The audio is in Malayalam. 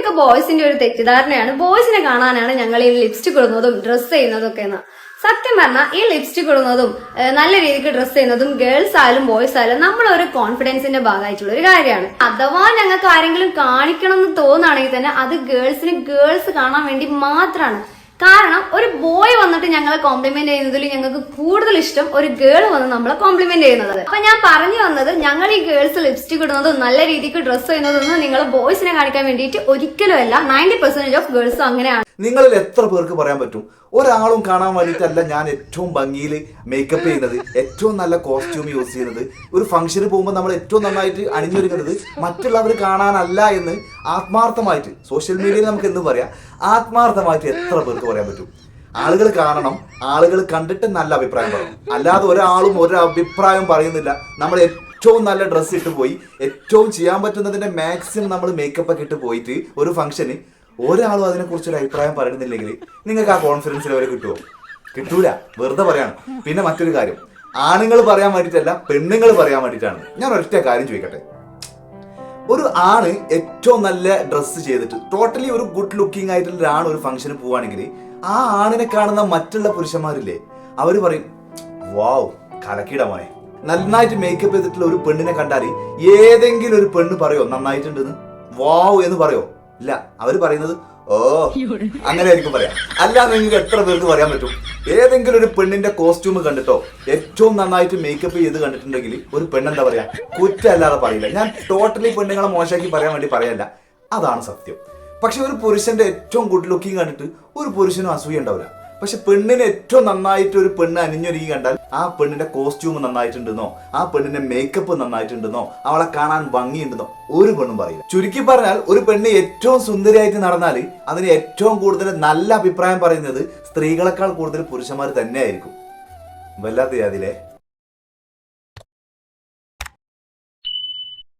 ഇതൊക്കെ ബോയ്സിന്റെ ഒരു തെറ്റിദ്ധാരണയാണ്. ബോയ്സിനെ കാണാനാണ് ഞങ്ങൾ ഈ ലിപ്സ്റ്റിക് ഇടുന്നതും ഡ്രസ്സ് ചെയ്യുന്നതും ഒക്കെ എന്ന്. സത്യം പറഞ്ഞാൽ ഈ ലിപ്സ്റ്റിക് ഇടുന്നതും നല്ല രീതിക്ക് ഡ്രസ്സ് ചെയ്യുന്നതും ഗേൾസ് ആയാലും ബോയ്സ് ആയാലും നമ്മളൊരു കോൺഫിഡൻസിന്റെ ഭാഗമായിട്ടുള്ള ഒരു കാര്യമാണ്. അഥവാ ഞങ്ങൾക്ക് ആരെങ്കിലും കാണിക്കണം എന്ന് തോന്നുകയാണെങ്കിൽ തന്നെ അത് ഗേൾസ് കാണാൻ വേണ്ടി മാത്രമാണ്. കാരണം ഒരു ബോയ് വന്നിട്ട് ഞങ്ങളെ കോംപ്ലിമെന്റ് ചെയ്യുന്നതിൽ ഞങ്ങൾക്ക് കൂടുതൽ ഇഷ്ടം ഒരു ഗേൾ വന്ന് നമ്മളെ കോംപ്ലിമെന്റ് ചെയ്യുന്നത്. അപ്പൊ ഞാൻ പറഞ്ഞു വന്നത്, ഞങ്ങൾ ഈ ഗേൾസ് ലിപ്സ്റ്റിക് ഇടുന്നതും നല്ല രീതിക്ക് ഡ്രസ്സ് ചെയ്യുന്നതൊന്നും നിങ്ങൾ ബോയ്സിനെ കാണിക്കാൻ വേണ്ടിയിട്ട് ഒരിക്കലും അല്ല. 90% ഓഫ് ഗേൾസും അങ്ങനെയാണ്. നിങ്ങളിൽ എത്ര പേർക്ക് പറയാൻ പറ്റും ഒരാളും കാണാൻ വേണ്ടിയിട്ടല്ല ഞാൻ ഏറ്റവും ഭംഗിയിൽ മേക്കപ്പ് ചെയ്യുന്നത്, ഏറ്റവും നല്ല കോസ്റ്റ്യൂം യൂസ് ചെയ്യുന്നത്, ഒരു ഫംഗ്ഷന് പോകുമ്പോൾ നമ്മൾ ഏറ്റവും നന്നായിട്ട് അണിഞ്ഞൊരുക്കുന്നത് മറ്റുള്ളവർ കാണാനല്ല എന്ന് ആത്മാർത്ഥമായിട്ട് സോഷ്യൽ മീഡിയയിൽ നമുക്ക് എന്തും പറയാം, ആത്മാർത്ഥമായിട്ട് എത്ര പേർക്ക് പറയാൻ പറ്റും? ആളുകൾ കാണണം, ആളുകൾ കണ്ടിട്ട് നല്ല അഭിപ്രായം പറയണം. അല്ലാതെ ഒരാളും ഒരു അഭിപ്രായം പറയുന്നില്ല. നമ്മൾ ഏറ്റവും നല്ല ഡ്രസ്സ് ഇട്ട് പോയി ഏറ്റവും ചെയ്യാൻ പറ്റുന്നതിന്റെ മാക്സിമം നമ്മൾ മേക്കപ്പ് ഒക്കെ ഇട്ട് പോയിട്ട് ഒരു ഫംഗ്ഷന് ഒരാളും അതിനെക്കുറിച്ചൊരു അഭിപ്രായം പറയുന്നില്ലെങ്കിൽ നിങ്ങൾക്ക് ആ കോൺഫിഡൻസ് ലെവൽ കിട്ടുമോ? കിട്ടൂല. വെറുതെ പറയാണ്. പിന്നെ മറ്റൊരു കാര്യം, ആണുങ്ങൾ പറയാൻ വേണ്ടിയിട്ടല്ല, പെണ്ണുങ്ങൾ പറയാൻ വേണ്ടിയിട്ടാണ്. ഞാൻ ഒരൊറ്റ കാര്യം ചോദിക്കട്ടെ. ഒരു ആണ് ഏറ്റവും നല്ല ഡ്രസ്സ് ചെയ്തിട്ട് ടോട്ടലി ഒരു ഗുഡ് ലുക്കിംഗ് ആയിട്ടുള്ള ഒരാണ് ഒരു ഫംഗ്ഷന് പോവുകയാണെങ്കിൽ ആ ആണിനെ കാണുന്ന മറ്റുള്ള പുരുഷന്മാരില്ലേ, അവർ പറയും വാവ് കലക്കിട മോനെ. നന്നായിട്ട് മേക്കപ്പ് ചെയ്തിട്ടുള്ള ഒരു പെണ്ണിനെ കണ്ടാൽ ഏതെങ്കിലും ഒരു പെണ്ണ് പറയോ നന്നായിട്ടുണ്ടെന്ന്? വാവ് എന്ന് പറയോ? ഇല്ല. അവർ പറയുന്നത് ഓ അങ്ങനെ ആയിരിക്കും പറയാം. അല്ലാതെ നിങ്ങൾക്ക് എത്ര പേർക്ക് പറയാൻ പറ്റും? ഏതെങ്കിലും ഒരു പെണ്ണിന്റെ കോസ്റ്റ്യൂം കണ്ടിട്ടോ ഏറ്റവും നന്നായിട്ട് മേക്കപ്പ് ചെയ്ത് കണ്ടിട്ടുണ്ടെങ്കിൽ ഒരു പെണ്ണെന്താ പറയാ? കുറ്റമല്ലാതെ പറയില്ല. ഞാൻ ടോട്ടലി പെണ്ണുങ്ങളെ മോശമാക്കി പറയാൻ വേണ്ടി പറയല്ല, അതാണ് സത്യം. പക്ഷെ ഒരു പുരുഷന്റെ ഏറ്റവും ഗുഡ് ലുക്കിംഗ് കണ്ടിട്ട് ഒരു പുരുഷനും അസൂയ ഉണ്ടാവില്ല. പക്ഷെ പെണ്ണിന് ഏറ്റവും നന്നായിട്ട് ഒരു പെണ്ണ് അണിഞ്ഞൊരുങ്ങി കണ്ടാൽ ആ പെണ്ണിന്റെ കോസ്റ്റ്യൂം നന്നായിട്ടുണ്ടെന്നോ ആ പെണ്ണിന്റെ മേക്കപ്പ് നന്നായിട്ടുണ്ടെന്നോ അവളെ കാണാൻ ഭംഗിയുണ്ടെന്നോ ഒരു പെണ്ണും പറയില്ല. ചുരുക്കി പറഞ്ഞാൽ ഒരു പെണ്ണ് ഏറ്റവും സുന്ദരിയായിട്ട് നടന്നാൽ അതിന് ഏറ്റവും കൂടുതൽ നല്ല അഭിപ്രായം പറയുന്നത് സ്ത്രീകളെക്കാൾ കൂടുതൽ പുരുഷന്മാർ തന്നെയായിരിക്കും. വല്ലാത്ത ജാതിയിലെ